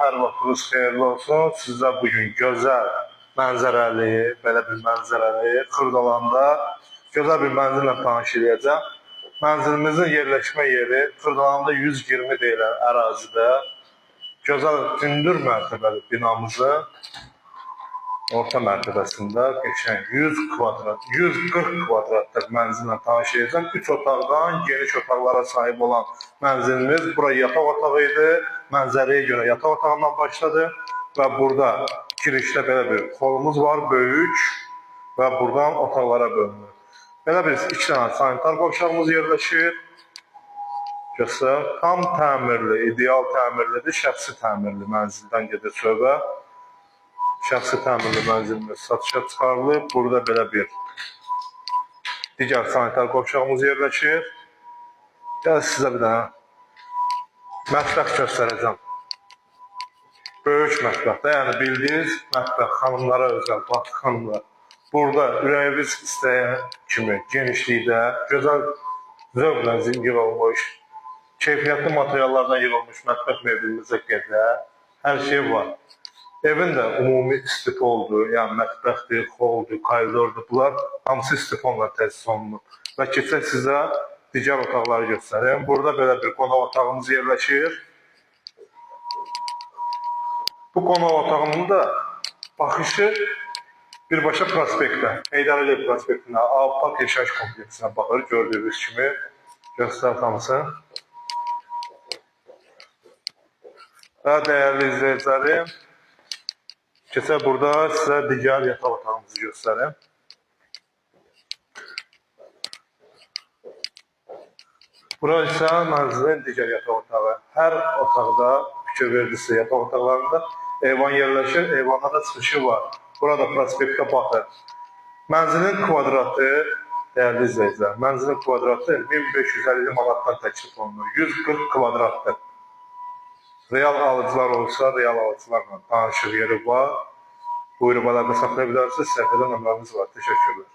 hər vaxtınız xeyirli olsun. Sizə bugün gözəl mənzərəli, belə bir mənzərəli Xırdalanda gözəl bir mənzillə tanış edəcəm. Mənzilimizin yerləşmə yeri Xırdalanda 120 deyilən ərazidə gözəl hündür mərtəbəli binamızın orta mərtəbəsində qəşəng 140 kvadratlıq mənzillə tanış edəcəm. 3 otaqdan geniş otaqlara sahib olan mənzilimiz. Bura yataq otağı idi. Mənzərəyə görə yataq otağından başladı və burada girişdə belə bir holumuz var, böyük və buradan otaqlara bölünür. Belə bir 2 dənə sanitar qovşağımız yerləşir. Göstər, tam təmirli, ideal təmirlidir, şəxsi təmirli mənzildən gedir söhbət. Şəxsi təmirli mənzilimiz satışa çıxarılıb. Burada belə bir digər sanitar qovşağımız yerləşir. Gəl sizə bir dənə mətbəx göstərəcəm. Böyük mətbəxdə, yəni bildiyiniz mətbəx xanımlara özəl, bax xanımlar. Burada ürəyiniz istəyən kimi genişlikdə, gözəl zövqlə yığılmış, keyfiyyətli materiallardan yığılmış mətbəx meblimizə qədər hər şey var. Evin də ümumi istifoldur, yəni mətbəxdir, holdur, koridordur. Bunlar hamısı istifonla təsis olunur. Və keçək sizə digər otaqları göstəreyim. Burada belə bir qonaq otağımız yerləşir. Bu qonaq otağının da baxışı birbaşa prospektə, Heydər Əliyev prospektinə, Avpark yaşayış kompleksinə baxır, gördüyünüz kimi. Göstər hamısını. Və dəyərli izləyicilərim, keçək burada sizə digər yataq otağımızı göstərim. Bura isə mənzilin digər yataq otağı. Hər otaqda fikir verdinizsə yataq otaqlarında eyvan yerləşir, eyvanda da çıxışı var. Burada prospektə baxır. Mənzilin kvadratı, dəyərli izləyicilər, mənzilin kvadratı 1550 manatdan təklif olunur. 140 kvadratdır. Real alıcılar olsa, real alıcılarla danışıq yeri var. Buyurub əlaqə saxlaya bilərsiniz. Səhifədə nömrəmiz var. Təşəkkürlər.